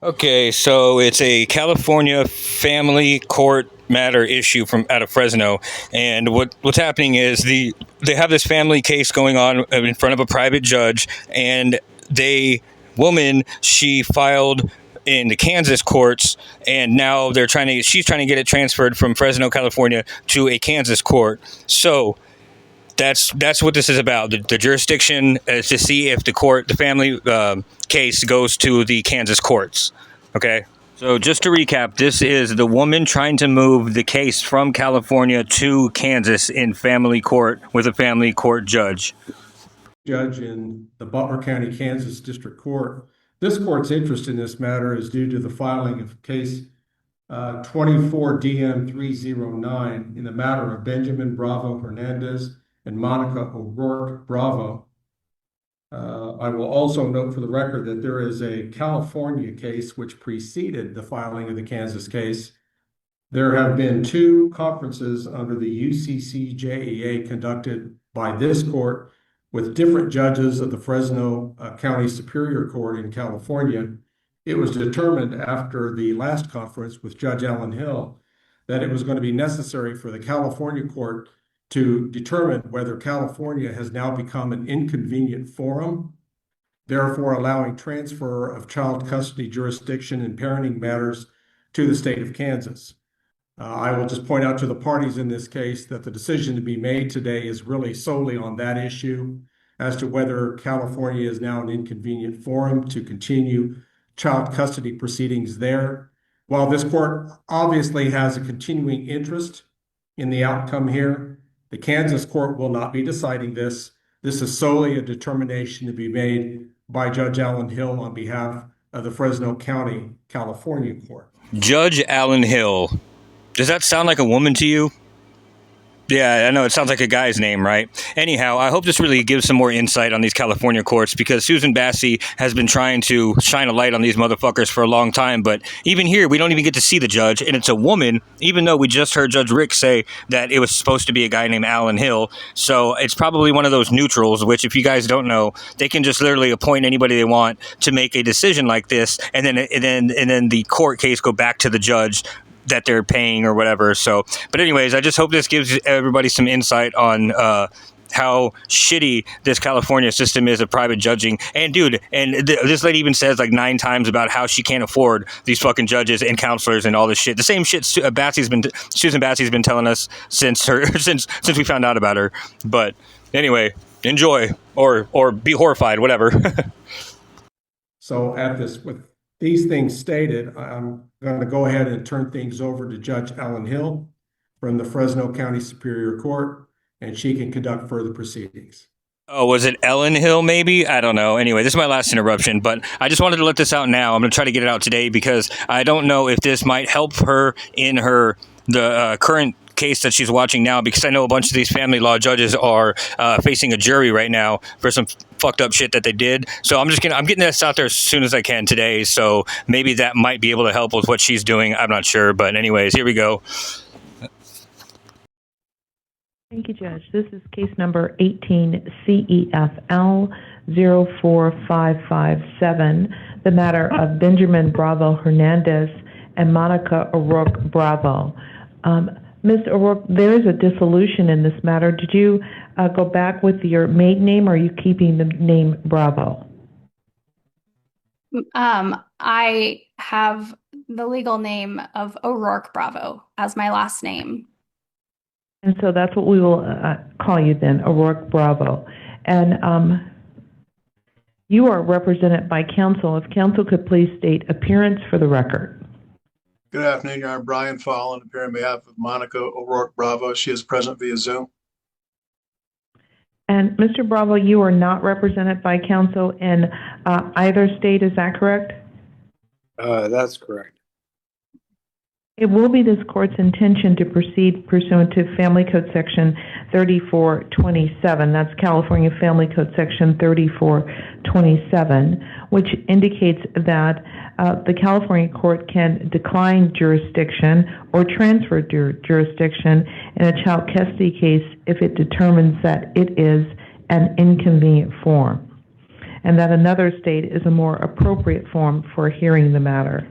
Okay, so it's a California family court matter issue from out of Fresno, and what's happening is they have this family case going on in front of a private judge, and they woman she filed in the Kansas courts, and now she's trying to get it transferred from Fresno, California, to a Kansas court. So that's what this is about. The jurisdiction is to see if the family case goes to the Kansas courts. Okay. So just to recap, this is the woman trying to move the case from California to Kansas in family court with a family court judge. Judge in the Butler County, Kansas District Court. This court's interest in this matter is due to the filing of case 24 DM 309 in the matter of Benjamin Bravo Hernandez and Monica O'Rourke Bravo. I will also note for the record that there is a California case which preceded the filing of the Kansas case. There have been two conferences under the UCCJEA conducted by this court with different judges of the Fresno County Superior Court in California. It was determined after the last conference with Judge Allen Hill that it was going to be necessary for the California court to determine whether California has now become an inconvenient forum, therefore allowing transfer of child custody jurisdiction and parenting matters to the state of Kansas. I will just point out to the parties in this case that the decision to be made today is really solely on that issue as to whether California is now an inconvenient forum to continue child custody proceedings there. While this court obviously has a continuing interest in the outcome here, the Kansas court will not be deciding this. This is solely a determination to be made by Judge Allen Hill on behalf of the Fresno County, California court. Judge Allen Hill. Does that sound like a woman to you? Yeah, I know it sounds like a guy's name, right? Anyhow, I hope this really gives some more insight on these California courts, because Susan Bassey has been trying to shine a light on these motherfuckers for a long time. But even here, we don't even get to see the judge, and it's a woman, even though we just heard Judge Rick say that it was supposed to be a guy named Allen Hill. So it's probably one of those neutrals, which, if you guys don't know, they can just literally appoint anybody they want to make a decision like this, and then the court case go back to the judge that they're paying or whatever. So, but anyways, I just hope this gives everybody some insight on how shitty this California system is of private judging. And dude, this lady even says like 9 times about how she can't afford these fucking judges and counselors and all this shit. The same shit Susan Bassey's been telling us since we found out about her. But anyway, enjoy or be horrified, whatever. So with these things stated, I'm going to go ahead and turn things over to Judge Allen Hill from the Fresno County Superior Court, and she can conduct further proceedings. Oh, was it Ellen Hill, maybe? I don't know. Anyway, this is my last interruption, but I just wanted to let this out now. I'm going to try to get it out today because I don't know if this might help her in the current case that she's watching now, because I know a bunch of these family law judges are facing a jury right now for some fucked up shit that they did. So I'm getting this out there as soon as I can today. So maybe that might be able to help with what she's doing. I'm not sure, but anyways, here we go. Thank you, Judge. This is case number 18 CEFL 04557, the matter of Benjamin Bravo Hernandez and Monica O'Rourke Bravo. Ms. O'Rourke, there is a dissolution in this matter. Did you go back with your maiden name, or are you keeping the name Bravo? I have the legal name of O'Rourke Bravo as my last name. And so that's what we will call you then, O'Rourke Bravo. And you are represented by counsel. If counsel could please state appearance for the record. Good afternoon, Your Honor. Brian Fallon, appearing on behalf of Monica O'Rourke Bravo. She is present via Zoom. And Mr. Bravo, you are not represented by counsel in either state, is that correct? That's correct. It will be this court's intention to proceed pursuant to Family Code Section 3427. That's California Family Code Section 3427, which indicates that the California court can decline jurisdiction or transfer jurisdiction in a child custody case if it determines that it is an inconvenient form. and that another state is a more appropriate forum for hearing the matter.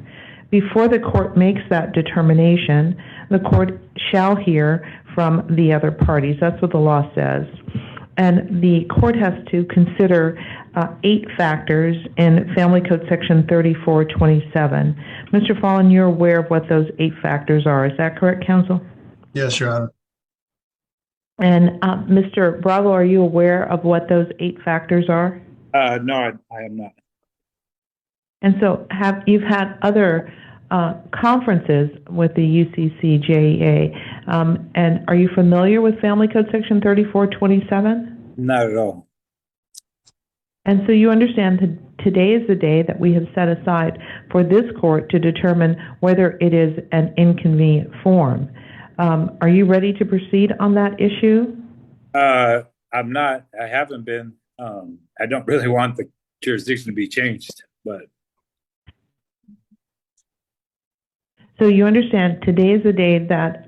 Before the court makes that determination, the court shall hear from the other parties. That's what the law says. And the court has to consider 8 factors in Family Code Section 3427. Mr. Fallon, you're aware of what those 8 factors are. Is that correct, counsel? Yes, Your Honor. And Mr. Bravo, are you aware of what those 8 factors are? No, I am not. And so you've had other conferences with the UCCJEA, and are you familiar with Family Code Section 3427? Not at all. And so you understand that today is the day that we have set aside for this court to determine whether it is an inconvenient form. Are you ready to proceed on that issue? I'm not. I haven't been. I don't really want the jurisdiction to be changed, but. So you understand today is the day that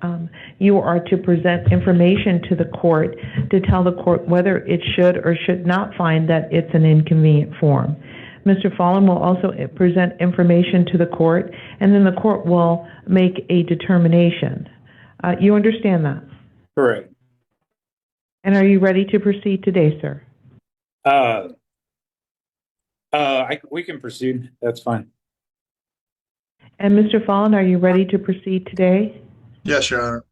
you are to present information to the court to tell the court whether it should or should not find that it's an inconvenient form. Mr. Fallon will also present information to the court, and then the court will make a determination. You understand that? Correct. And are you ready to proceed today, sir? We can proceed. That's fine. And Mr. Fallon, are you ready to proceed today? Yes, Your Honor.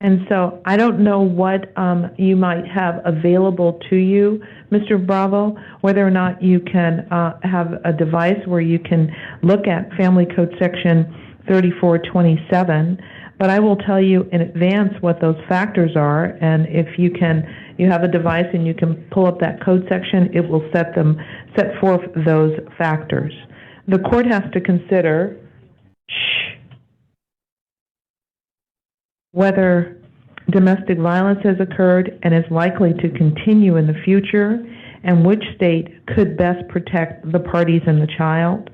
And so I don't know what you might have available to you, Mr. Bravo, whether or not you can have a device where you can look at Family Code Section 3427, but I will tell you in advance what those factors are, and if you have a device and you can pull up that code section, it will set forth those factors. The court has to consider whether domestic violence has occurred and is likely to continue in the future, and which state could best protect the parties and the child.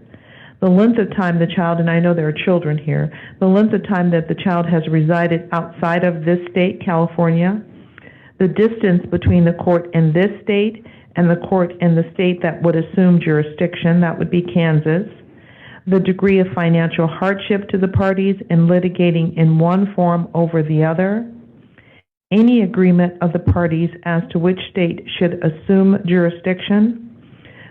The length of time the child, and I know there are children here, the length of time that the child has resided outside of this state, California, the distance between the court in this state and the court in the state that would assume jurisdiction, that would be Kansas, the degree of financial hardship to the parties in litigating in one form over the other, any agreement of the parties as to which state should assume jurisdiction,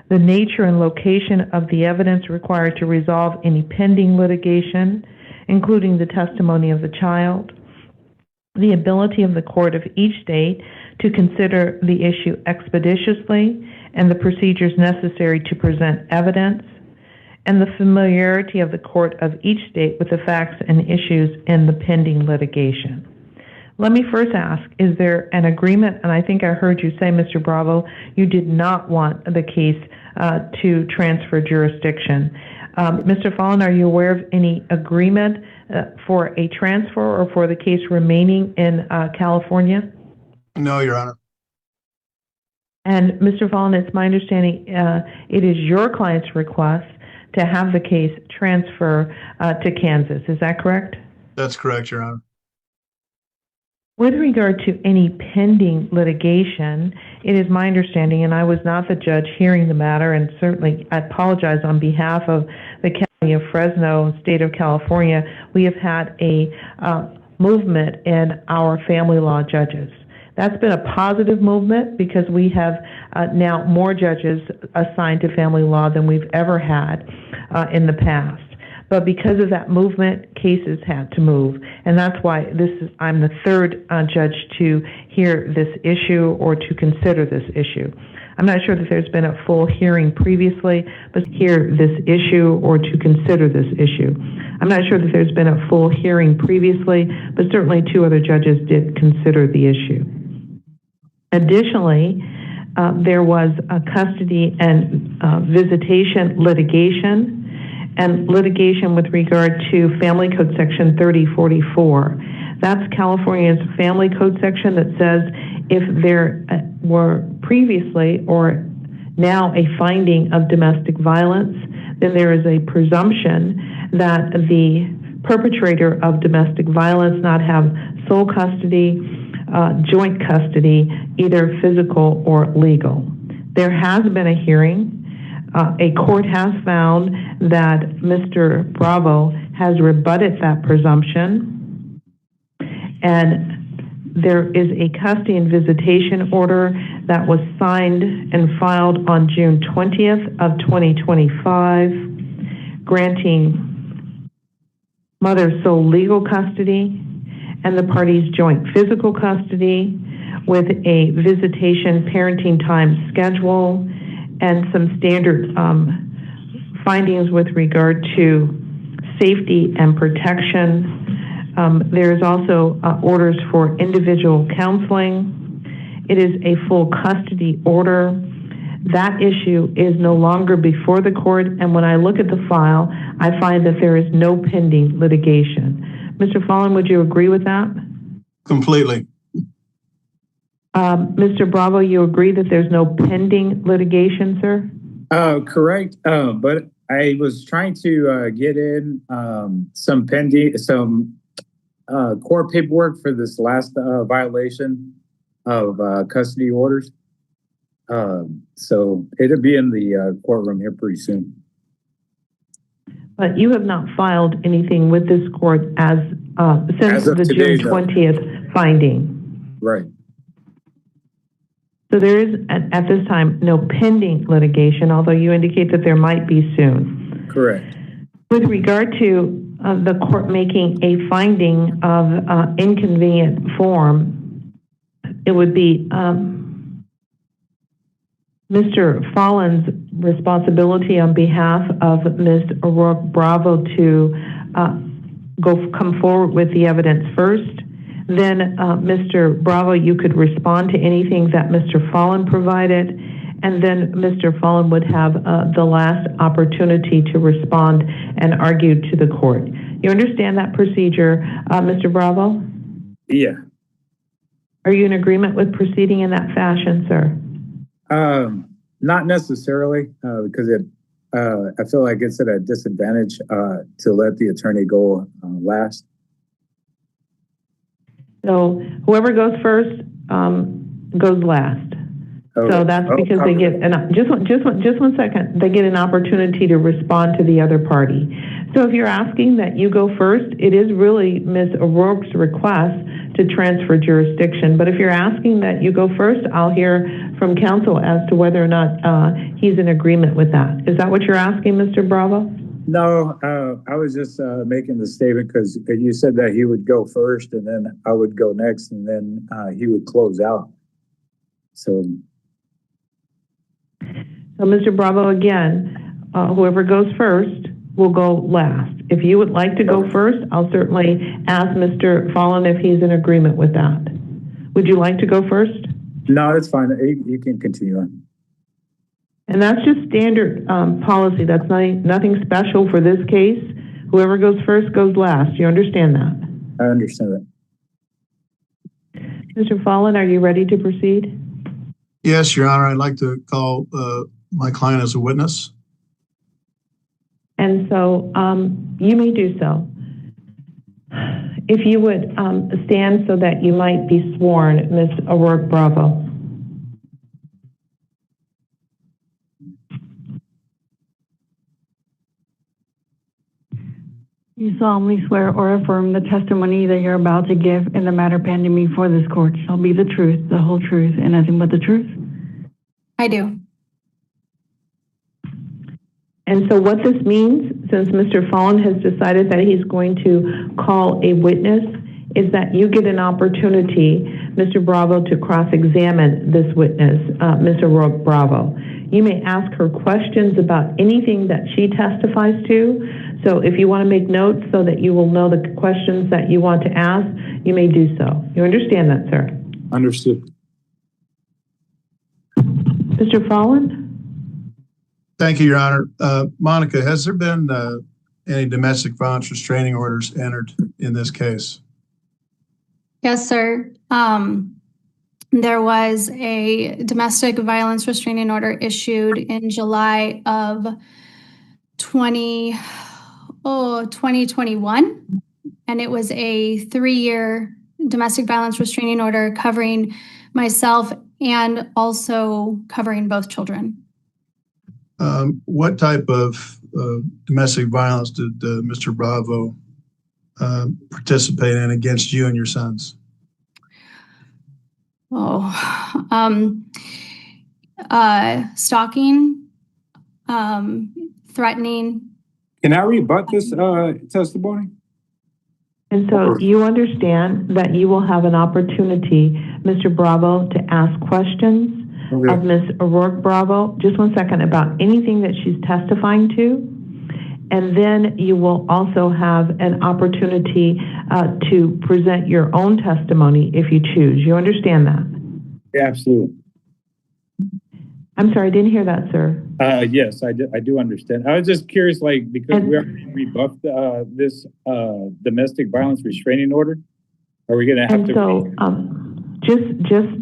the nature and location of the evidence required to resolve any pending litigation, including the testimony of the child, the ability of the court of each state to consider the issue expeditiously and the procedures necessary to present evidence, and the familiarity of the court of each state with the facts and issues in the pending litigation. Let me first ask, is there an agreement, and I think I heard you say, Mr. Bravo, you did not want the case to transfer jurisdiction. Mr. Fallon, are you aware of any agreement for a transfer or for the case remaining in California? No, Your Honor. And Mr. Fallon, it's my understanding it is your client's request to have the case transfer to Kansas. Is that correct? That's correct, Your Honor. With regard to any pending litigation, it is my understanding, and I was not the judge hearing the matter, and certainly I apologize on behalf of the County of Fresno, State of California, we have had a movement in our family law judges. That's been a positive movement because we have now more judges assigned to family law than we've ever had in the past. But because of that movement, cases had to move. And that's why I'm the third judge to hear this issue or to consider this issue. I'm not sure that there's been a full hearing previously, but hear this issue or to consider this issue. I'm not sure that there's been a full hearing previously, but certainly 2 other judges did consider the issue. Additionally, there was a custody and visitation litigation and litigation with regard to Family Code Section 3044. That's California's Family Code section that says if there were previously or now a finding of domestic violence, then there is a presumption that the perpetrator of domestic violence not have sole custody, joint custody, either physical or legal. There has been a hearing. A court has found that Mr. Bravo has rebutted that presumption, and there is a custody and visitation order that was signed and filed on June 20th of 2025, granting mother sole legal custody and the parties joint physical custody with a visitation parenting time schedule and some standard findings with regard to safety and protection. There's also orders for individual counseling. It is a full custody order. That issue is no longer before the court, and when I look at the file, I find that there is no pending litigation. Mr. Fallon, would you agree with that? Completely. Mr. Bravo, you agree that there's no pending litigation, sir? Correct. But I was trying to get in some court paperwork for this last violation of custody orders. So it'll be in the courtroom here pretty soon. But you have not filed anything with this court since the today, June 20th finding. Right. So there is, at this time, no pending litigation, although you indicate that there might be soon. Correct. With regard to the court making a finding of inconvenient form, it would be Mr. Fallon's responsibility on behalf of Ms. O'Rourke Bravo to come forward with the evidence first. Then, Mr. Bravo, you could respond to anything that Mr. Fallon provided, and then Mr. Fallon would have the last opportunity to respond and argue to the court. You understand that procedure, Mr. Bravo? Yeah. Are you in agreement with proceeding in that fashion, sir? Not necessarily, because I feel like it's at a disadvantage to let the attorney go last. So whoever goes first goes last. Okay. So that's because they get just one second. They get an opportunity to respond to the other party. So if you're asking that you go first, it is really Ms. O'Rourke's request to transfer jurisdiction. But if you're asking that you go first, I'll hear from counsel as to whether or not he's in agreement with that. Is that what you're asking, Mr. Bravo? No, I was just making the statement because you said that he would go first and then I would go next and then he would close out. So Mr. Bravo, again, whoever goes first will go last. If you would like to go first, I'll certainly ask Mr. Fallon if he's in agreement with that. Would you like to go first? no, that's fine. You can continue on. And that's just standard policy. That's nothing special for this case. Whoever goes first goes last. You understand that? I understand that. Mr. Fallon, are you ready to proceed? Yes, Your Honor. I'd like to call my client as a witness. And so you may do so. If you would stand so that you might be sworn, Ms. O'Rourke Bravo. You solemnly swear or affirm the testimony that you're about to give in the matter pending before this court shall be the truth, the whole truth, and nothing but the truth? I do. And so what this means, since Mr. Fallon has decided that he's going to call a witness, is that you get an opportunity, Mr. Bravo, to cross-examine this witness, Ms. O'Rourke Bravo. You may ask her questions about anything that she testifies to. So if you want to make notes so that you will know the questions that you want to ask, you may do so. You understand that, sir? Understood. Mr. Fallon? Thank you, Your Honor. Monica, has there been any domestic violence restraining orders entered in this case? Yes, sir. There was a domestic violence restraining order issued in July of 2021, and it was a 3-year domestic violence restraining order covering myself and also covering both children. What type of domestic violence did Mr. Bravo participate in against you and your sons? Stalking, threatening. Can I rebut this testimony? And so you understand that you will have an opportunity, Mr. Bravo, to ask questions of Ms. O'Rourke Bravo, just one second, about anything that she's testifying to. And then you will also have an opportunity to present your own testimony if you choose. You understand that? Yeah, absolutely. I'm sorry, I didn't hear that, sir. Yes, I do understand. I was just curious, like, because we already rebuffed this domestic violence restraining order. Are we going to have and to? So,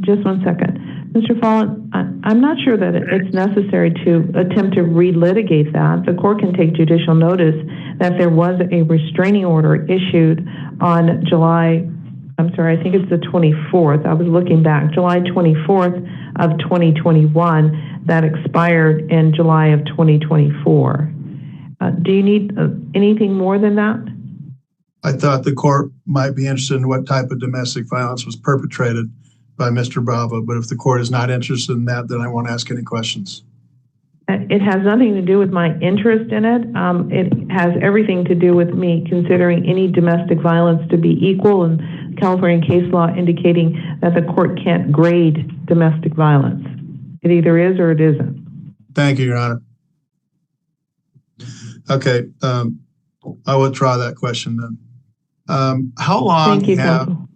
just one second. Mr. Fallen, I'm not sure that it's necessary to attempt to relitigate that. The court can take judicial notice that there was a restraining order issued on July, I'm sorry, I think it's the 24th. I was looking back, July 24th of 2021 that expired in July of 2024. Do you need anything more than that? I thought the court might be interested in what type of domestic violence was perpetrated by Mr. Bravo, but if the court is not interested in that, then I won't ask any questions. It has nothing to do with my interest in it. It has everything to do with me considering any domestic violence to be equal, and California case law indicating that the court can't grade domestic violence. It either is or it isn't. Thank you, Your Honor. Okay, I will withdraw that question then. How long Thank you, have? counsel.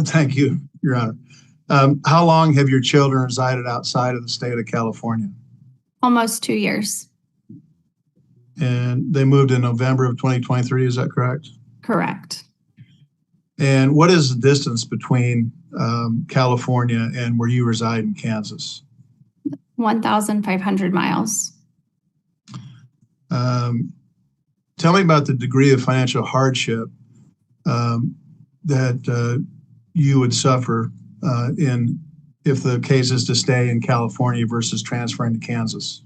Thank you, Your Honor. How long have your children resided outside of the state of California? Almost 2 years. And they moved in November of 2023, is that correct? Correct. And what is the distance between California and where you reside in Kansas? 1,500 miles. Tell me about the degree of financial hardship that you would suffer if the case is to stay in California versus transferring to Kansas.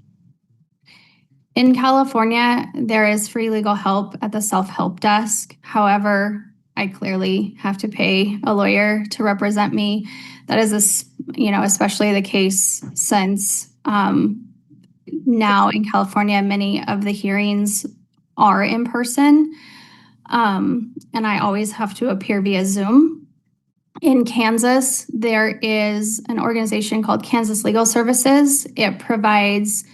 In California, there is free legal help at the self-help desk. However, I clearly have to pay a lawyer to represent me. That is, especially the case since now in California, many of the hearings are in person, and I always have to appear via Zoom. In Kansas, there is an organization called Kansas Legal Services. It provides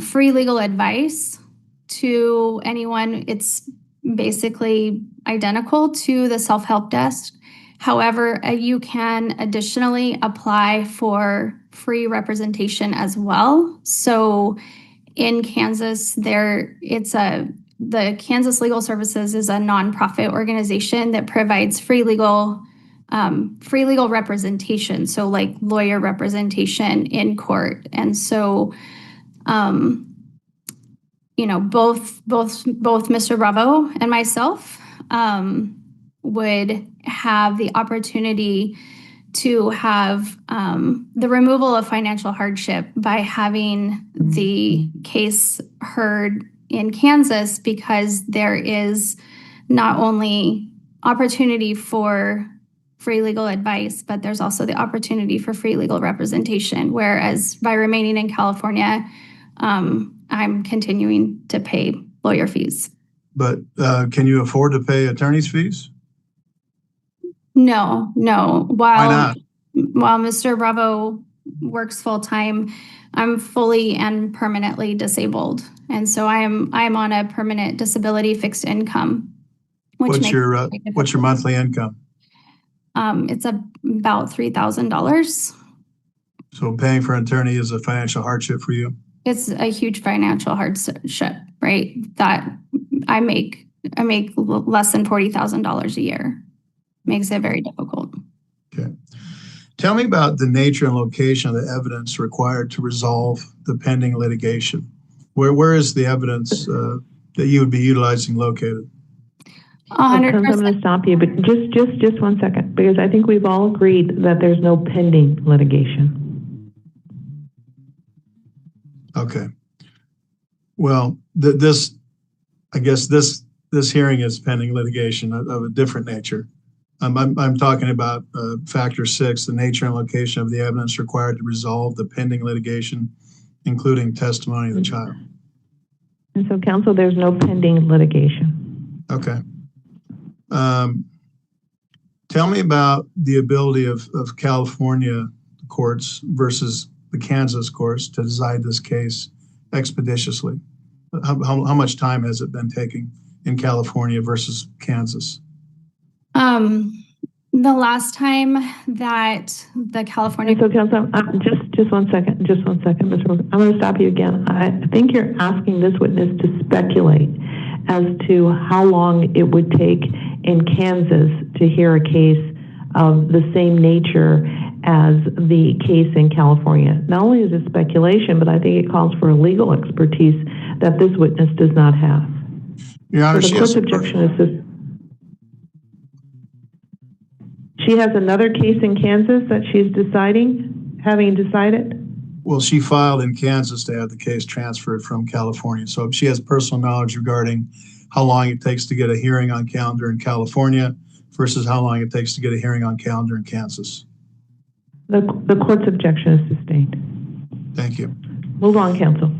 free legal advice to anyone. It's basically identical to the self-help desk. However, you can additionally apply for free representation as well. So in Kansas, the Kansas Legal Services is a nonprofit organization that provides free legal representation. So like lawyer representation in court. And so, both Mr. Bravo and myself would have the opportunity to have the removal of financial hardship by having the case heard in Kansas, because there is not only opportunity for free legal advice, but there's also the opportunity for free legal representation. Whereas by remaining in California, I'm continuing to pay lawyer fees. But can you afford to pay attorney's fees? No. Why not? While Mr. Bravo works full time, I'm fully and permanently disabled, and so I'm on a permanent disability fixed income. What's your monthly income? It's about $3,000. So paying for an attorney is a financial hardship for you? It's a huge financial hardship, right? That I make less than $40,000 a year. Makes it very difficult. Okay. Tell me about the nature and location of the evidence required to resolve the pending litigation. Where is the evidence that you would be utilizing located? I'm going 100%. to stop you, but just 1 second, because I think we've all agreed that there's no pending litigation. Okay. Well, I guess this hearing is pending litigation of a different nature. I'm talking about factor 6, the nature and location of the evidence required to resolve the pending litigation, including testimony of the child. And so, counsel, there's no pending litigation. Okay. Tell me about the ability of California courts versus the Kansas courts to decide this case expeditiously. How much time has it been taking in California versus Kansas? The last time that the California And so, counsel, just 1 second, Mr. Wilson. I'm going to stop you again. I think you're asking this witness to speculate as to how long it would take in Kansas to hear a case of the same nature as the case in California. Not only is it speculation, but I think it calls for a legal expertise that this witness does not have. Your Honor, So the court's objection is this. She has another case in Kansas that she's having decided? Well, she filed in Kansas to have the case transferred from California. So she has personal knowledge regarding how long it takes to get a hearing on calendar in California versus how long it takes to get a hearing on calendar in Kansas. The court's objection is sustained. Thank you. Move on, counsel.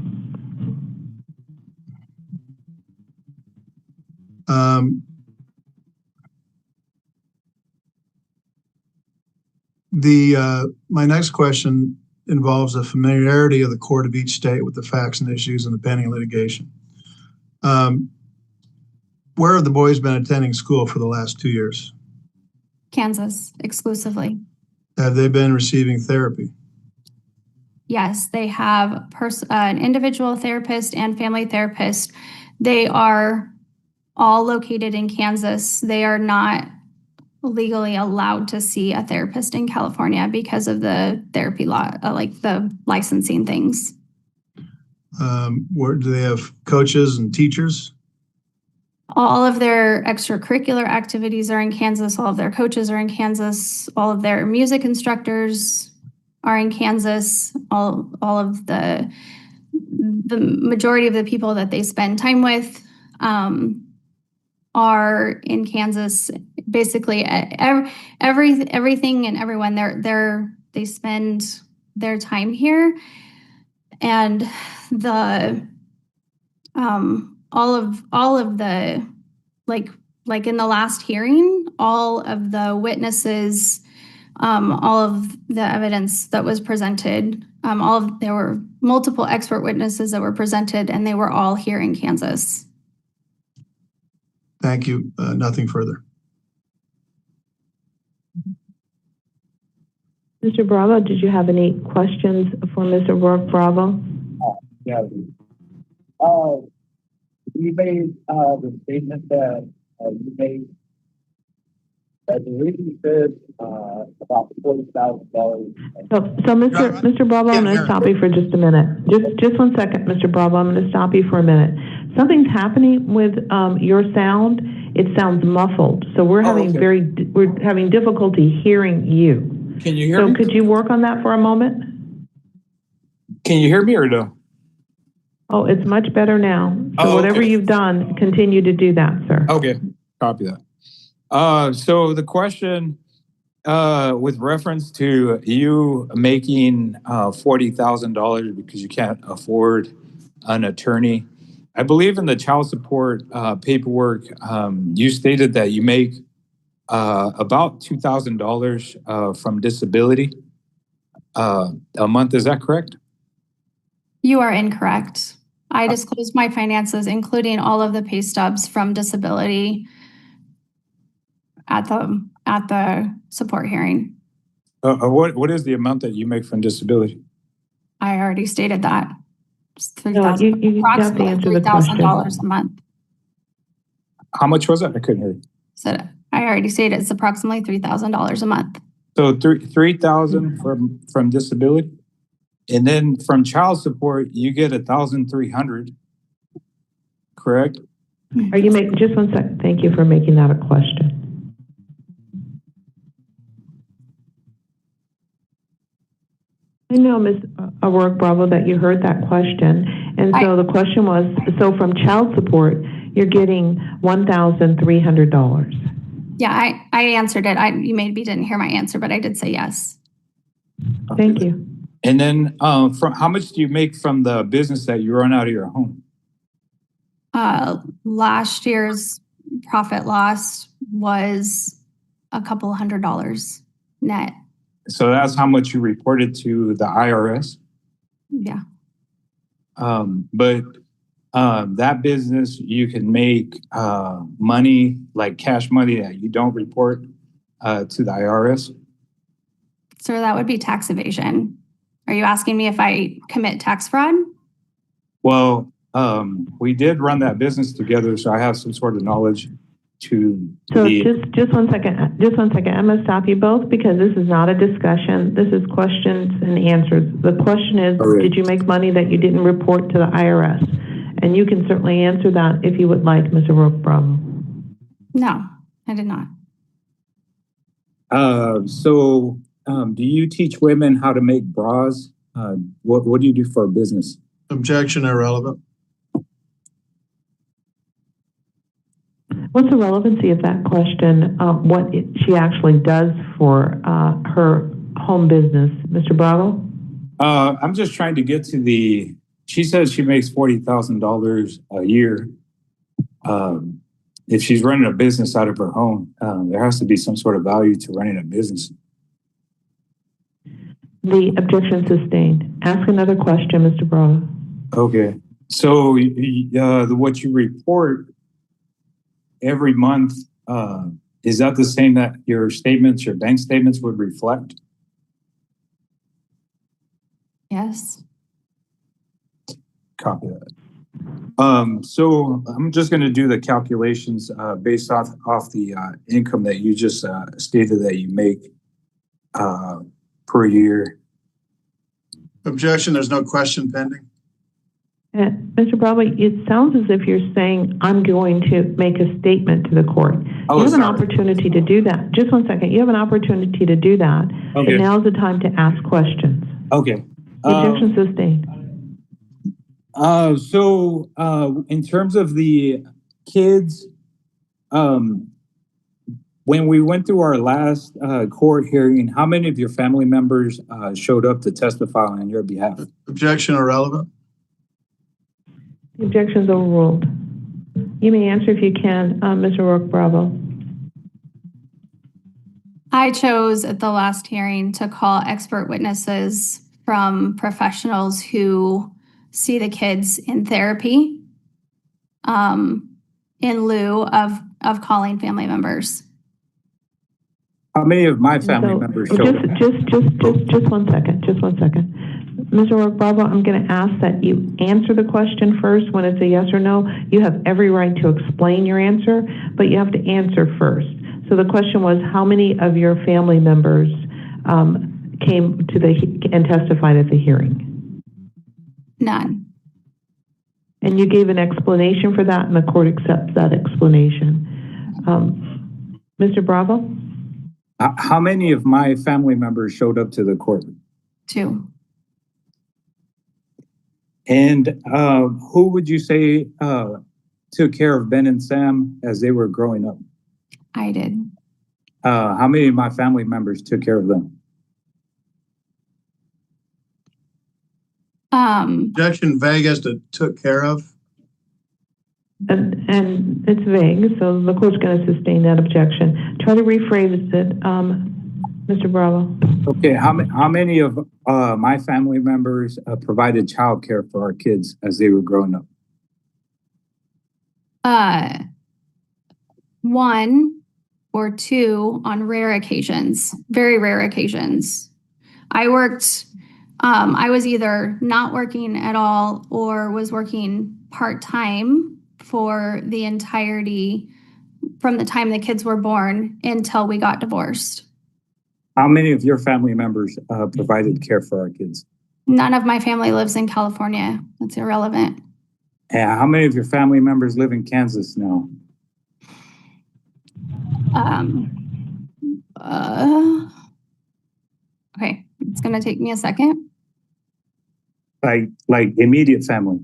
My next question involves a familiarity of the court of each state with the facts and issues in the pending litigation. Where have the boys been attending school for the last 2 years? Kansas exclusively. Have they been receiving therapy? Yes, they have an individual therapist and family therapist. They are all located in Kansas. They are not legally allowed to see a therapist in California because of the therapy law, like the licensing things. Where do they have coaches and teachers? All of their extracurricular activities are in Kansas. All of their coaches are in Kansas. All of their music instructors are in Kansas. All of the majority of the people that they spend time with are in Kansas. Basically, everything and everyone they spend their time here, and all of the like in the last hearing, all of the witnesses, all of the evidence that was presented, there were multiple expert witnesses that were presented, and they were all here in Kansas. Thank you. Nothing further. Mr. Bravo, did you have any questions for Mr. Bravo? Yeah. You made the statement that you made. I believe you said about $40,000. So Mr. Bravo, I'm going to stop you for just a minute. Just 1 second, Mr. Bravo. I'm going to stop you for a minute. Something's happening with your sound. It sounds muffled, so we're having difficulty hearing you. Can you hear me? So could you work on that for a moment? Can you hear me or no? Oh, it's much better now. So whatever okay. you've done, continue to do that, sir. Okay, copy that. So the question with reference to you making $40,000 because you can't afford an attorney, I believe in the child support paperwork, you stated that you make about $2,000 from disability a month. Is that correct? You are incorrect. I disclosed my finances, including all of the pay stubs from disability at the support hearing. What is the amount that you make from disability? I already stated that. It's No, you have to answer the question. $3,000 a month. How much was it? I couldn't hear you. So I already stated it's approximately $3,000 a month. So $3,000 from disability, and then from child support you get $1,300. Correct? Are you making, just one second, thank you for making that a question. I know, Ms. O'Rourke Bravo, that you heard that question. And so the question was, so from child support, you're getting $1,300. Yeah, I answered it. You maybe didn't hear my answer, but I did say yes. Thank you. And then from how much do you make from the business that you run out of your home? Last year's profit loss was a couple $100 net. So that's how much you reported to the IRS. Yeah. But that business, you can make money, like cash money that you don't report to the IRS. So that would be tax evasion. Are you asking me if I commit tax fraud? Well, we did run that business together, so I have some sort of knowledge to So the... just one second. I'm going to stop you both because this is not a discussion. This is questions and answers. The question is, All right. Did you make money that you didn't report to the IRS? And you can certainly answer that if you would like, Mr. O'Rourke Bravo. No, I did not. Do you teach women how to make bras? What do you do for a business? Objection, irrelevant. What's the relevancy of that question? She actually does for her home business, Mr. Bravo? I'm just trying to get to the... She says she makes $40,000 a year. If she's running a business out of her home, there has to be some sort of value to running a business. The objection sustained. Ask another question, Mr. Bravo. Okay. So what you report every month, is that the same that your statements, your bank statements would reflect? Yes. Copy that. So I'm just going to do the calculations based off the income that you just stated that you make per year. Objection, there's no question pending. Mr. Bravo, it sounds as if you're saying, I'm going to make a statement to the court. Oh, you have an sorry. opportunity to do that. Just one second. You have an opportunity to do that. Okay. And now's the time to ask questions. Okay. Objection sustained. So in terms of the kids, when we went through our last court hearing, how many of your family members showed up to testify on your behalf? Objection, irrelevant. The objection is overruled. You may answer if you can, Mr. O'Rourke Bravo. I chose at the last hearing to call expert witnesses from professionals who see the kids in therapy in lieu of calling family members. How many of my family members showed up? Just one second. Just one second. Mr. O'Rourke Bravo, I'm going to ask that you answer the question first. When it's a yes or no, you have every right to explain your answer, but you have to answer first. So the question was, how many of your family members came to and testified at the hearing? None. And you gave an explanation for that, and the court accepts that explanation. Mr. Bravo? How many of my family members showed up to the court? 2. And who would you say took care of Ben and Sam as they were growing up? I did. How many of my family members took care of them? Objection, vague as to took care of. And it's vague, so the court's going to sustain that objection. Try to rephrase it, Mr. Bravo. Okay, how many of my family members provided child care for our kids as they were growing up? 1 or 2 on rare occasions, very rare occasions. I worked, I was either not working at all or was working part-time for the entirety from the time the kids were born until we got divorced. How many of your family members provided care for our kids? None of my family lives in California. That's irrelevant. And how many of your family members live in Kansas now? Okay, it's gonna take me a second. Like immediate family?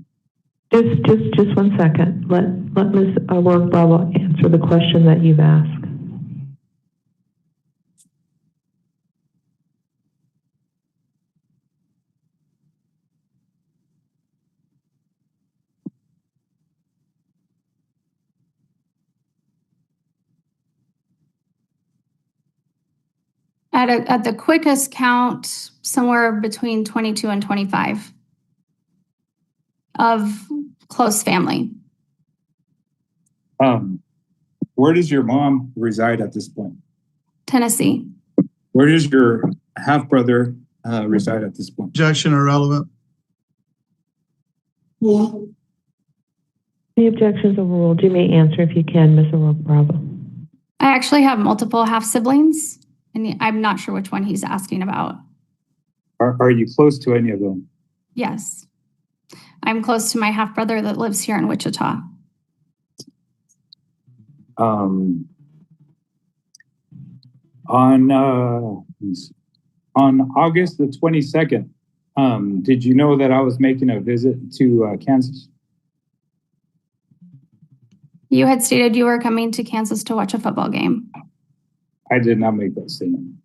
Just 1 second. Let Ms. O'Rourke Bravo answer the question that you've asked. At the quickest count, somewhere between 22 and 25 of close family. Where does your mom reside at this point? Tennessee. Where does your half-brother reside at this point? Objection irrelevant. Any objections overruled? You may answer if you can, Ms. O'Rourke Bravo. I actually have multiple half siblings, and I'm not sure which one he's asking about. Are you close to any of them? Yes. I'm close to my half brother that lives here in Wichita. On August the 22nd, did you know that I was making a visit to Kansas? You had stated you were coming to Kansas to watch a football game. I did not make that statement.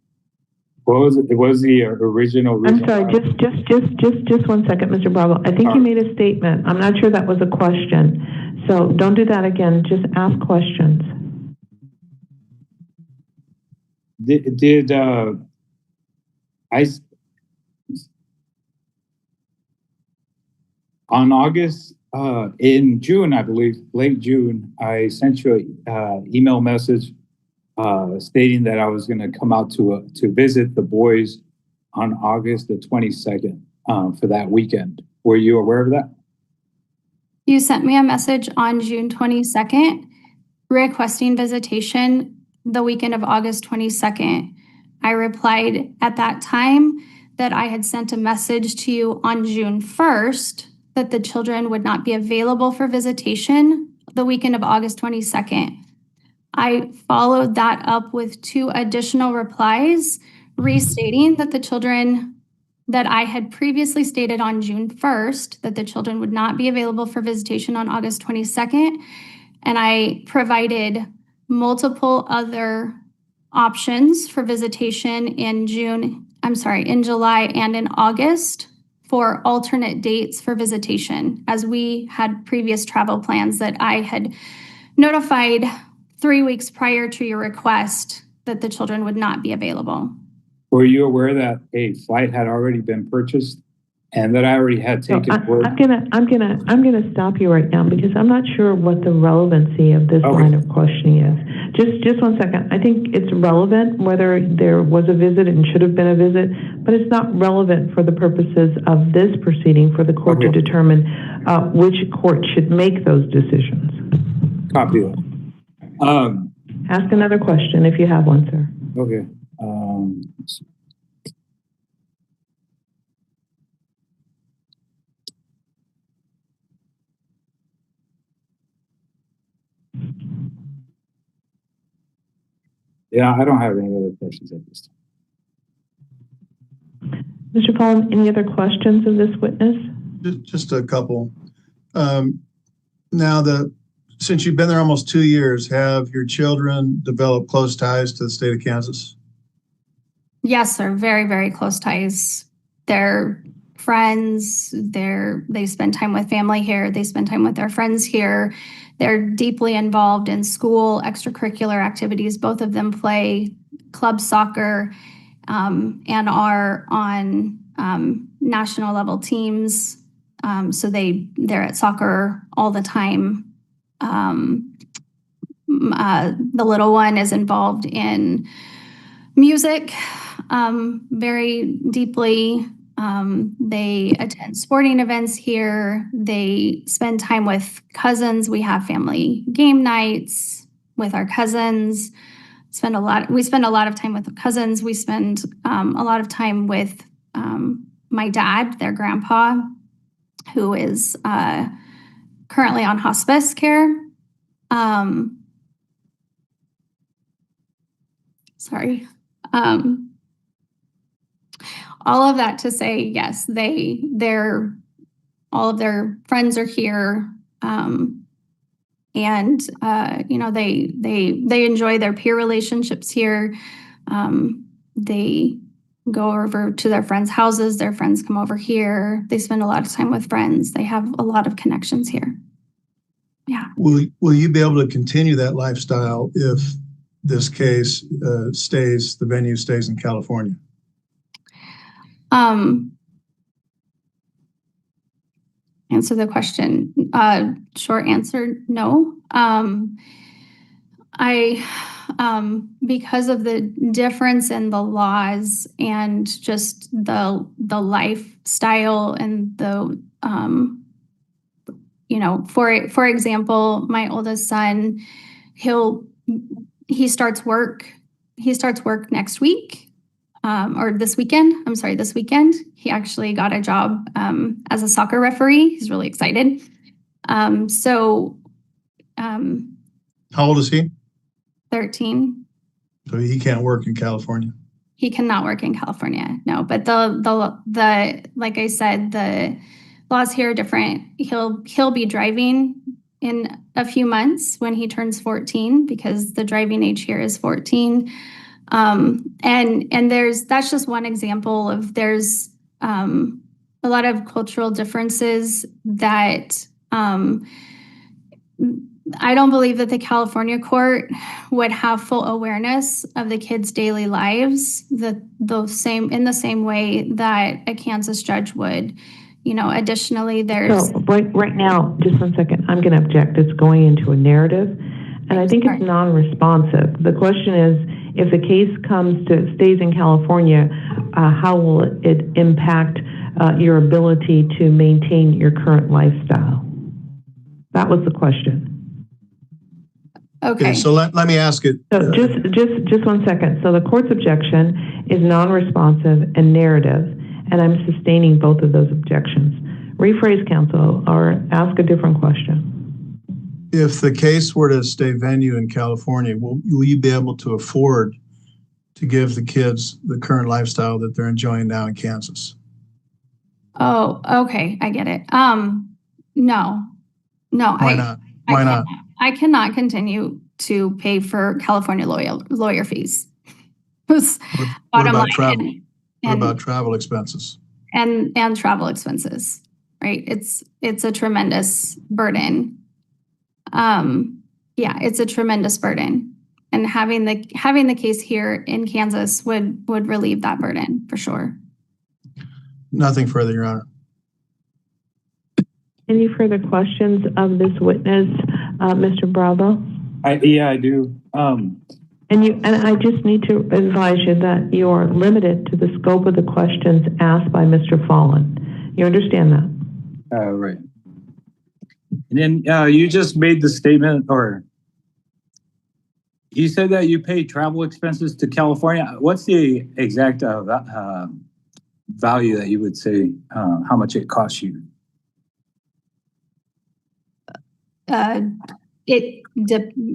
What was it? It was the original reason. I'm sorry, just 1 second, Mr. Bravo. I think you made a statement. I'm not sure that was a question. So don't do that again. Just ask questions. On August, in June, I believe, late June, I sent you an email message stating that I was going to come out to visit the boys on August the 22nd for that weekend. Were you aware of that? You sent me a message on June 22nd requesting visitation the weekend of August 22nd. I replied at that time that I had sent a message to you on June 1st that the children would not be available for visitation the weekend of August 22nd. I followed that up with 2 additional replies restating that the children that I had previously stated on June 1st that the children would not be available for visitation on August 22nd. And I provided multiple other options for visitation in July and in August for alternate dates for visitation, as we had previous travel plans that I had notified 3 weeks prior to your request that the children would not be available. Were you aware that a flight had already been purchased and that I already had taken I'm gonna stop you right now because I'm not sure what the relevancy of this line of questioning is. Just 1 second. I think it's relevant whether there was a visit and should have been a visit, but it's not relevant for the purposes of this proceeding for the court to determine which court should make those decisions. Copy that. Ask another question if you have one, sir. Okay. Yeah, I don't have any other questions at this time. Mr. Paul, any other questions of this witness? Just a couple. Now, since you've been there almost 2 years, have your children developed close ties to the state of Kansas? Yes, sir. Very, very close ties. They're friends. They spend time with family here. They spend time with their friends here. They're deeply involved in school extracurricular activities. Both of them play club soccer and are on national level teams. So they're at soccer all the time. The little one is involved in music very deeply. They attend sporting events here. They spend time with cousins. We have family game nights with our cousins. We spend a lot of time with cousins. We spend a lot of time with my dad, their grandpa, who is currently on hospice care. Sorry. All of that to say, yes, all of their friends are here. And they enjoy their peer relationships here. They go over to their friends' houses. Their friends come over here. They spend a lot of time with friends. They have a lot of connections here. Yeah. Will you be able to continue that lifestyle if this case the venue stays in California? Answer the question. Short answer, no. Because of the difference in the laws and just the lifestyle and the, for example, my oldest son, he starts work next week. Or this weekend. I'm sorry, this weekend. He actually got a job as a soccer referee. He's really excited. How old is he? 13. So he can't work in California. He cannot work in California. No, but the like I said, the laws here are different. He'll be driving in a few months when he turns 14 because the driving age here is 14. And that's just one example of there's a lot of cultural differences that I don't believe that the California court would have full awareness of the kids' daily lives in the same way that a Kansas judge would. Additionally, there's right now, just 1 second, I'm going to object. It's going into a narrative, and I think it's non-responsive. The question is, if the case stays in California, how will it impact your ability to maintain your current lifestyle? That was the question. Okay. So let me ask it. So just 1 second. So the court's objection is non-responsive and narrative, and I'm sustaining both of those objections. Rephrase, counsel, or ask a different question. If the case were to stay venue in California, will you be able to afford to give the kids the current lifestyle that they're enjoying now in Kansas? Oh, okay. I get it. No. Why not? Why not? I cannot continue to pay for California lawyer fees. What about travel? What about travel expenses? And travel expenses, right? It's a tremendous burden. It's a tremendous burden, and having the case here in Kansas would relieve that burden for sure. Nothing further, Your Honor. Any further questions of this witness, Mr. Bravo? I do. And I just need to advise you that you are limited to the scope of the questions asked by Mr. Fallon. You understand that? Right. And then you just made the statement, or you said that you pay travel expenses to California. What's the exact value that you would say, how much it costs you? It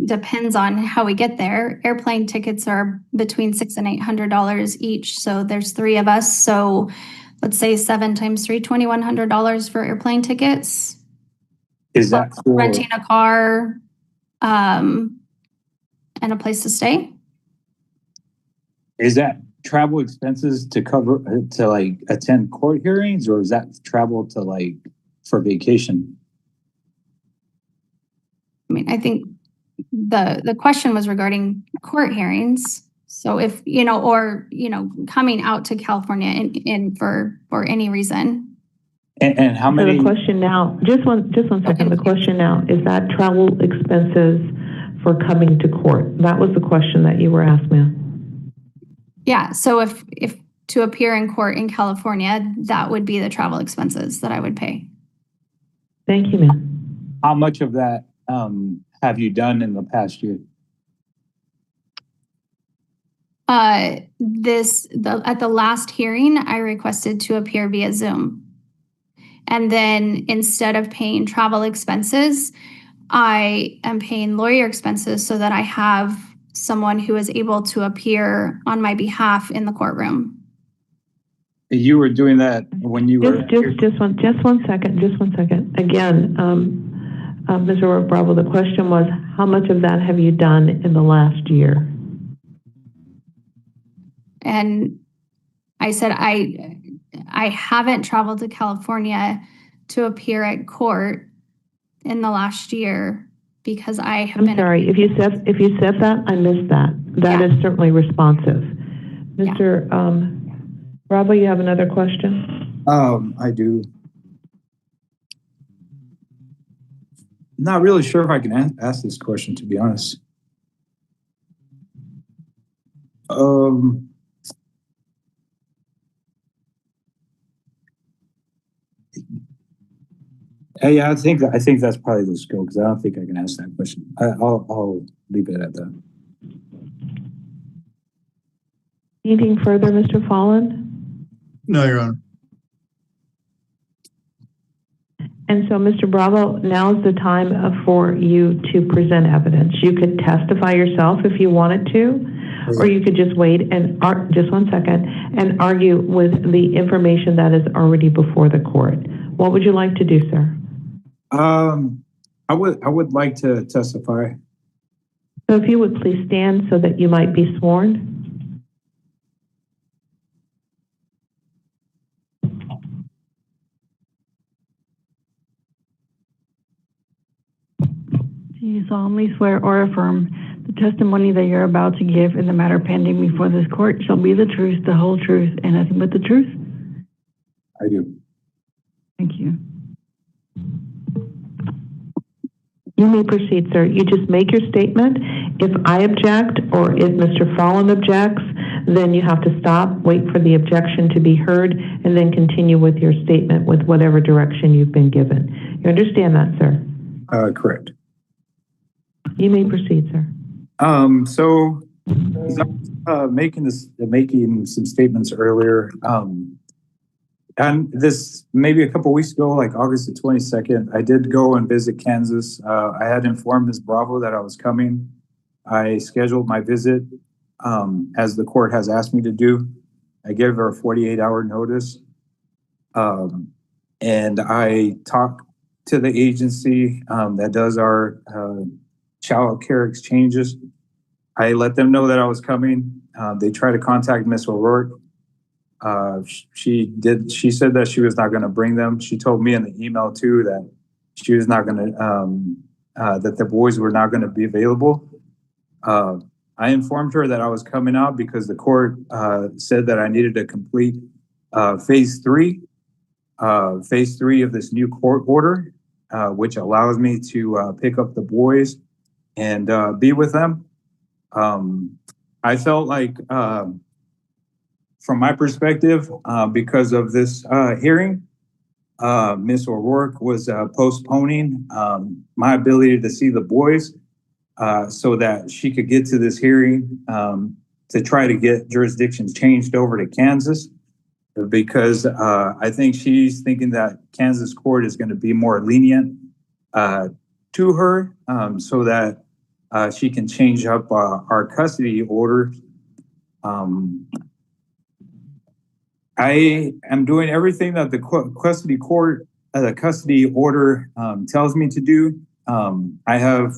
depends on how we get there. Airplane tickets are between $600 and $800 each. So there's 3 of us. So let's say 7 times 3, $2,100 for airplane tickets. Is that for renting a car, and a place to stay? Is that travel expenses to cover to like attend court hearings, or is that travel to like for vacation? I mean, I think the question was regarding court hearings. So if, coming out to California in for any reason. And how many? So the question now, just one second. Okay. The question now, is that travel expenses for coming to court? That was the question that you were asked, ma'am. Yeah. So if to appear in court in California, that would be the travel expenses that I would pay. Thank you, ma'am. How much of that have you done in the past year? At the last hearing, I requested to appear via Zoom. And then instead of paying travel expenses, I am paying lawyer expenses so that I have someone who is able to appear on my behalf in the courtroom. You were doing that when you were. Just one second. Again, Mr. O'Rourke Bravo, the question was, how much of that have you done in the last year? And I said, I haven't traveled to California to appear at court in the last year because I have I'm sorry, if you said that, I missed that. That is certainly responsive. Mr. Bravo, you have another question? I do. Not really sure if I can ask this question, to be honest. Yeah, I think that's probably the scope, because I don't think I can ask that question. I'll leave it at that. Anything further, Mr. Folland? No, Your Honor. And so, Mr. Bravo, now is the time for you to present evidence. You could testify yourself if you wanted to, or you could just wait and, just one second, and argue with the information that is already before the court. What would you like to do, sir? I would like to testify. So if you would please stand so that you might be sworn. Do you solemnly swear or affirm the testimony that you're about to give in the matter pending before this court shall be the truth, the whole truth, and nothing but the truth? I do. Thank you. You may proceed, sir. You just make your statement. If I object or if Mr. Folland objects, then you have to stop, wait for the objection to be heard, and then continue with your statement with whatever direction you've been given. You understand that, sir? Correct. You may proceed, sir. So making some statements earlier, and this maybe a couple weeks ago, like August the 22nd, I did go and visit Kansas. I had informed Ms. Bravo that I was coming. I scheduled my visit as the court has asked me to do. I gave her a 48-hour notice. And I talked to the agency that does our child care exchanges. I let them know that I was coming. They tried to contact Ms. O'Rourke. She said that she was not going to bring them. She told me in the email too that she was not going to, that the boys were not going to be available. I informed her that I was coming out because the court said that I needed to complete phase three of this new court order, which allows me to pick up the boys and be with them. I felt like, from my perspective, because of this hearing, Ms. O'Rourke was postponing my ability to see the boys so that she could get to this hearing to try to get jurisdictions changed over to Kansas, because I think she's thinking that Kansas court is going to be more lenient to her so that she can change up our custody order. I am doing everything that the custody court, the custody order tells me to do. I have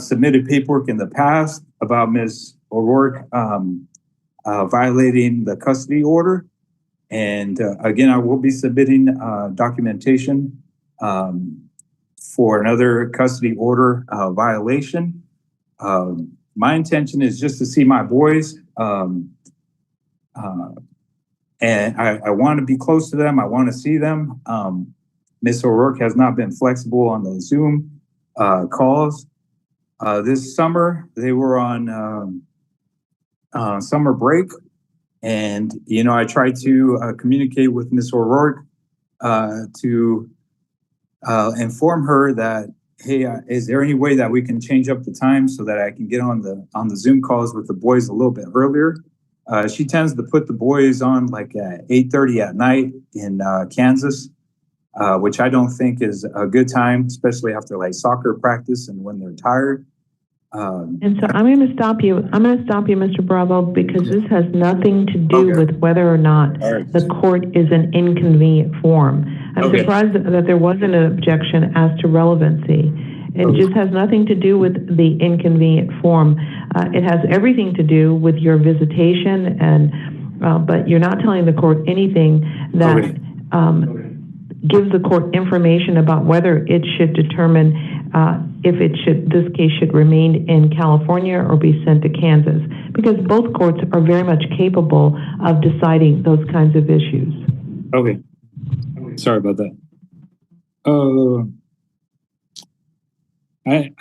submitted paperwork in the past about Ms. O'Rourke violating the custody order. And again, I will be submitting documentation for another custody order violation. My intention is just to see my boys. And I want to be close to them. I want to see them. Ms. O'Rourke has not been flexible on the Zoom calls. This summer, they were on summer break. And, you know, I tried to communicate with Ms. O'Rourke to inform her that, hey, is there any way that we can change up the time so that I can get on the Zoom calls with the boys a little bit earlier? She tends to put the boys on like at 8:30 at night in Kansas. which I don't think is a good time, especially after like soccer practice and when they're tired. And so I'm going to stop you. I'm going to stop you, Mr. Bravo, because this has nothing to do Okay. with whether or not All right. the court is an inconvenient forum. I'm Okay. surprised that there wasn't an objection as to relevancy. It Okay. just has nothing to do with the inconvenient forum. It has everything to do with your visitation, and but you're not telling the court anything that Okay. gives the court information about whether it should determine if this case should remain in California or be sent to Kansas, because both courts are very much capable of deciding those kinds of issues. Okay. Sorry about that.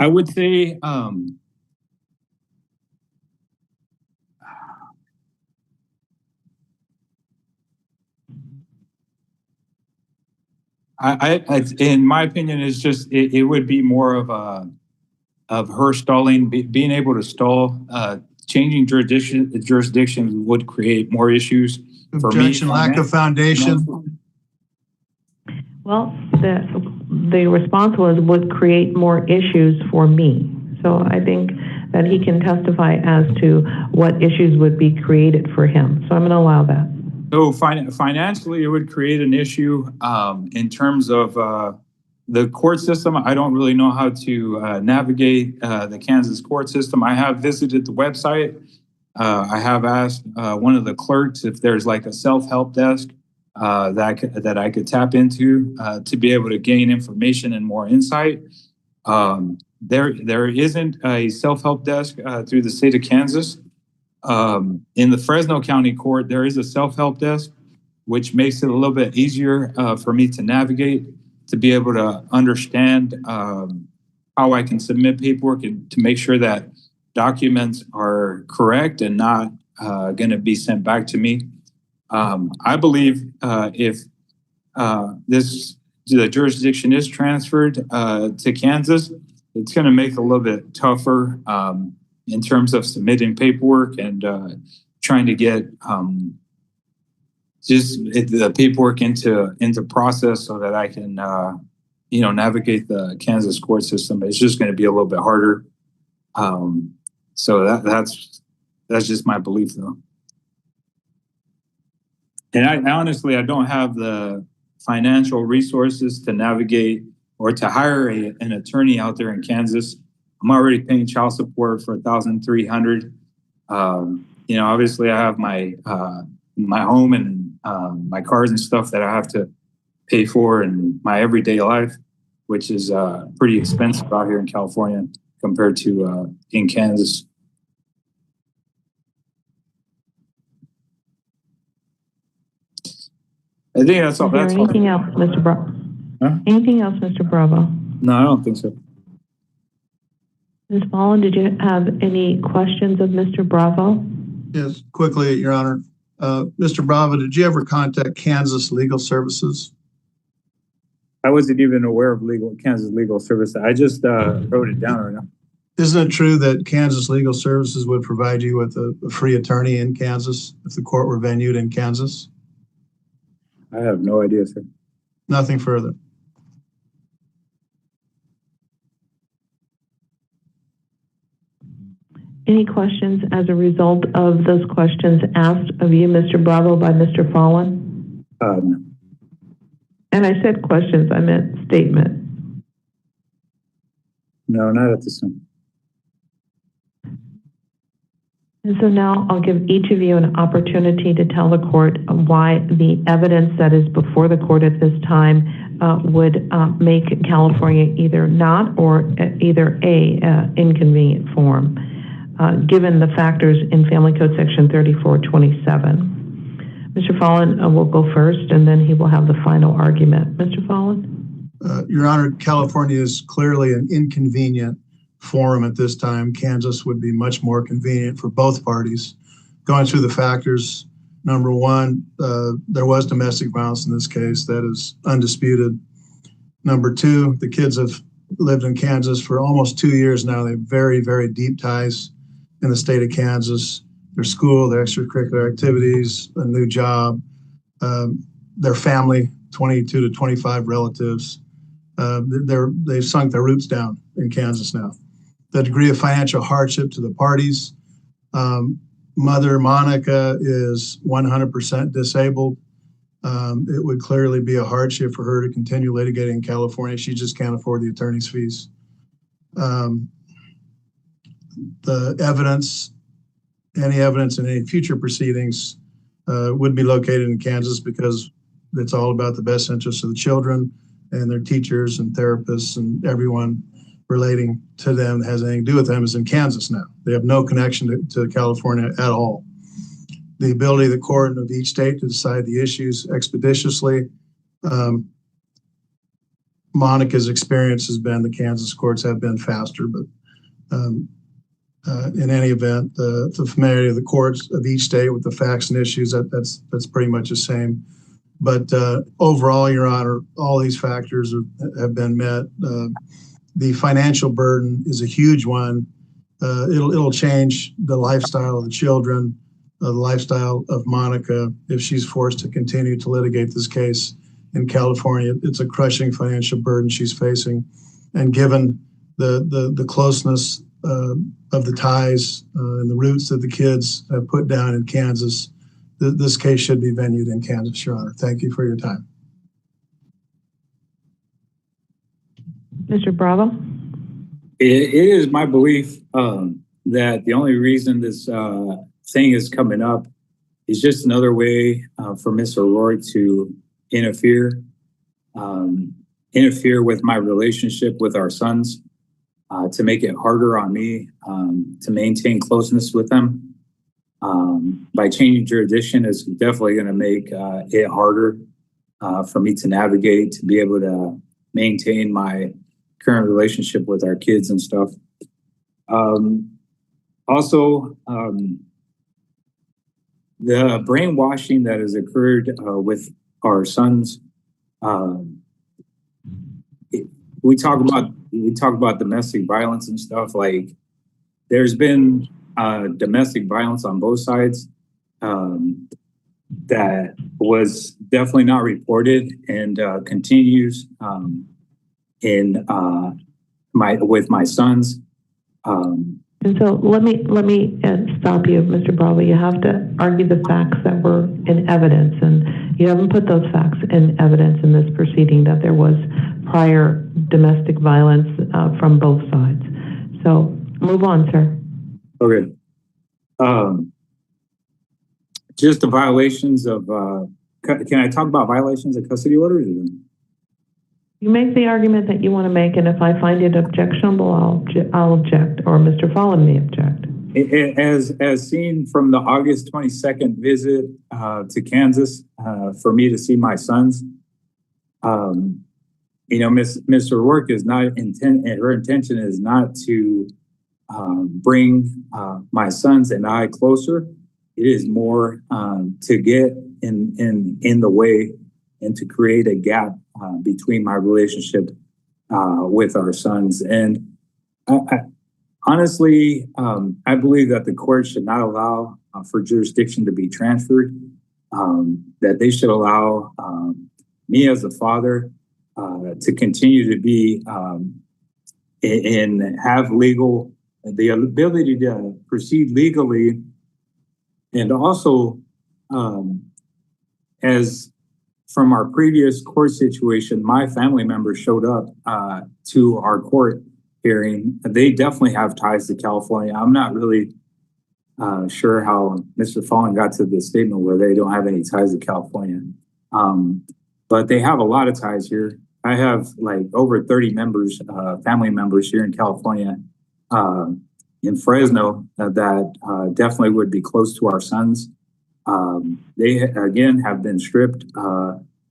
I would say in my opinion, is just it would be more of her stalling, being able to stall. Changing jurisdictions would create more issues for me. Objection, lack of foundation. Well, the response was would create more issues for me. So I think that he can testify as to what issues would be created for him. So I'm going to allow that. So financially, it would create an issue in terms of the court system. I don't really know how to navigate the Kansas court system. I have visited the website. I have asked one of the clerks if there's like a self-help desk that I could tap into to be able to gain information and more insight. There isn't a self-help desk through the state of Kansas. In the Fresno County Court, there is a self-help desk, which makes it a little bit easier for me to navigate, to be able to understand how I can submit paperwork and to make sure that documents are correct and not going to be sent back to me. I believe if the jurisdiction is transferred to Kansas, it's going to make it a little bit tougher in terms of submitting paperwork and trying to get the paperwork into process so that I can navigate the Kansas court system. It's just going to be a little bit harder. So that's just my belief, though. And I honestly don't have the financial resources to navigate or to hire an attorney out there in Kansas. I'm already paying child support for $1,300. Obviously I have my home and my cars and stuff that I have to pay for in my everyday life, which is pretty expensive out here in California compared to in Kansas. I think that's all. Is there anything else, Mr. Bravo? Huh? Anything else, Mr. Bravo? No, I don't think so. Ms. Mullen, did you have any questions of Mr. Bravo? Yes, quickly, Your Honor. Mr. Bravo, did you ever contact Kansas Legal Services? I wasn't even aware of Kansas Legal Services. I just wrote it down right now. Isn't it true that Kansas Legal Services would provide you with a free attorney in Kansas if the court were venued in Kansas? I have no idea, sir. Nothing further. Any questions as a result of those questions asked of you, Mr. Bravo, by Mr. Fallon? No. And I said questions, I meant statement. No, not at this time. And so now I'll give each of you an opportunity to tell the court why the evidence that is before the court at this time would make California either not or either a inconvenient form, given the factors in Family Code Section 3427. Mr. Fallon will go first, and then he will have the final argument. Mr. Fallon? Your Honor, California is clearly an inconvenient forum at this time. Kansas would be much more convenient for both parties. Going through the factors, number one, there was domestic violence in this case. That is undisputed. Number two, the kids have lived in Kansas for almost 2 years now. They have very, very deep ties in the state of Kansas. Their school, their extracurricular activities, a new job, their family 22 to 25 relatives. They've sunk their roots down in Kansas now. The degree of financial hardship to the parties. Mother Monica is 100% disabled. It would clearly be a hardship for her to continue litigating in California. She just can't afford the attorney's fees. The evidence, any evidence in any future proceedings would be located in Kansas because it's all about the best interests of the children and their teachers and therapists and everyone relating to them that has anything to do with them is in Kansas now. They have no connection to California at all. The ability of the court of each state to decide the issues expeditiously. Monica's experience has been the Kansas courts have been faster, but in any event, the familiarity of the courts of each state with the facts and issues, that's pretty much the same. But overall, Your Honor, all these factors have been met. The financial burden is a huge one. It'll change the lifestyle of the children, the lifestyle of Monica if she's forced to continue to litigate this case in California. It's a crushing financial burden she's facing, and given the closeness of the ties and the roots that the kids have put down in Kansas, this case should be venued in Kansas, Your Honor. Thank you for your time. Mr. Bravo? It is my belief that the only reason this thing is coming up is just another way for Mr. O'Rourke to interfere with my relationship with our sons, to make it harder on me to maintain closeness with them. By changing jurisdiction is definitely going to make it harder for me to navigate, to be able to maintain my current relationship with our kids and stuff. Also, the brainwashing that has occurred with our sons. We talk about domestic violence and stuff. Like, there's been domestic violence on both sides that was definitely not reported and continues with my sons. And so let me stop you, Mr. Bravo. You have to argue the facts that were in evidence, and you haven't put those facts in evidence in this proceeding that there was prior domestic violence from both sides. So move on, sir. Okay. Just the violations of, can I talk about violations of custody orders? You make the argument that you want to make, and if I find it objectionable, I'll object, or Mr. Follen may object. As seen from the August 22nd visit to Kansas for me to see my sons, Mr. O'Rourke is not her intention is not to bring my sons and I closer. It is more to get in the way and to create a gap between my relationship with our sons. And honestly, I believe that the court should not allow for jurisdiction to be transferred, that they should allow me as a father to continue to be and have the ability to proceed legally. And also, as from our previous court situation, my family members showed up to our court hearing. They definitely have ties to California. I'm not really sure how Mr. Follen got to the statement where they don't have any ties to California. But they have a lot of ties here. I have like over 30 members, family members here in California, in Fresno, that definitely would be close to our sons. They, again, have been stripped.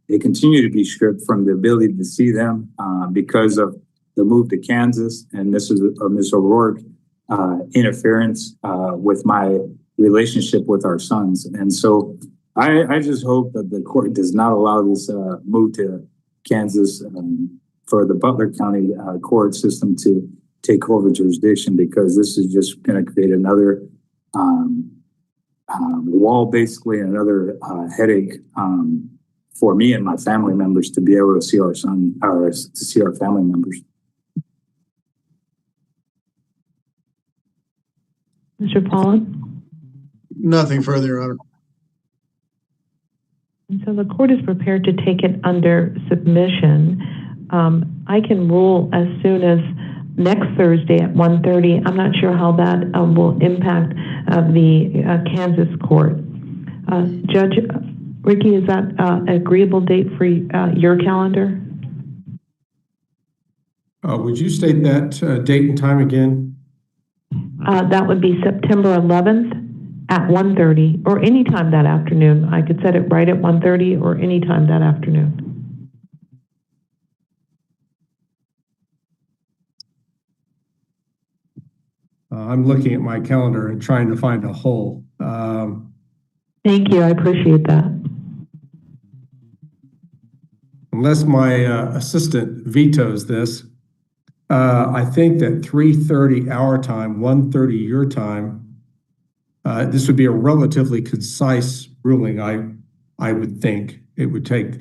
They continue to be stripped from the ability to see them because of the move to Kansas and Ms. O'Rourke interference with my relationship with our sons. And so I just hope that the court does not allow this move to Kansas for the Butler County court system to take over jurisdiction, because this is just going to create another wall, basically another headache for me and my family members to be able to see our son or to see our family members. Mr. Pollan? Nothing further, Your Honor. And so the court is prepared to take it under submission. I can rule as soon as next Thursday at 1:30. I'm not sure how that will impact the Kansas court. Judge Ricky, is that an agreeable date for your calendar? Would you state that date and time again? That would be September 11th at 1:30, or any time that afternoon. I could set it right at 1:30 or any time that afternoon. I'm looking at my calendar and trying to find a hole. Thank you, I appreciate that. Unless my assistant vetoes this, I think that 3:30 our time, 1:30 your time, this would be a relatively concise ruling. I would think it would take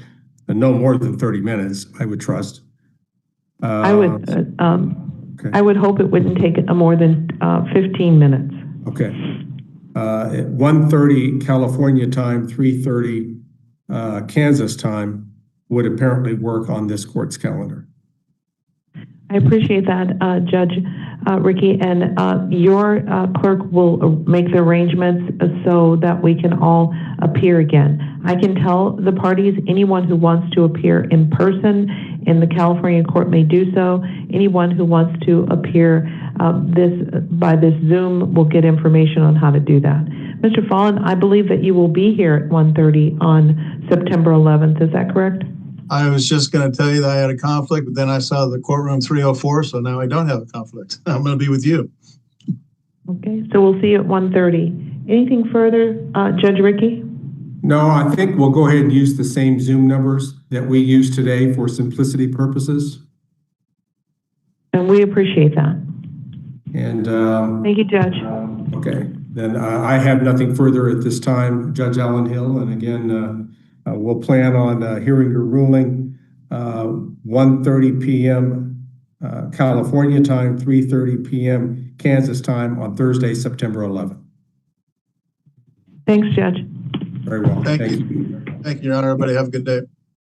no more than 30 minutes, I would trust. I would okay. I would hope it wouldn't take more than 15 minutes. Okay. At 1:30 California time, 3:30 Kansas time would apparently work on this court's calendar. I appreciate that, Judge Ricky, and your clerk will make the arrangements so that we can all appear again. I can tell the parties, anyone who wants to appear in person in the California court may do so. Anyone who wants to appear by this Zoom will get information on how to do that. Mr. Follen, I believe that you will be here at 1:30 on September 11th. Is that correct? I was just going to tell you that I had a conflict, but then I saw the courtroom 304, so now I don't have a conflict. I'm going to be with you. Okay, so we'll see you at 1:30. Anything further, Judge Ricky? No, I think we'll go ahead and use the same Zoom numbers that we used today for simplicity purposes. And we appreciate that. And Thank you, Judge. okay, then I have nothing further at this time, Judge Allen Hill. And again, we'll plan on hearing your ruling 1:30 p.m. California time, 3:30 p.m. Kansas time on Thursday, September 11th. Thanks, Judge. Very well. Thank you. Thank you, Your Honor. Everybody have a good day.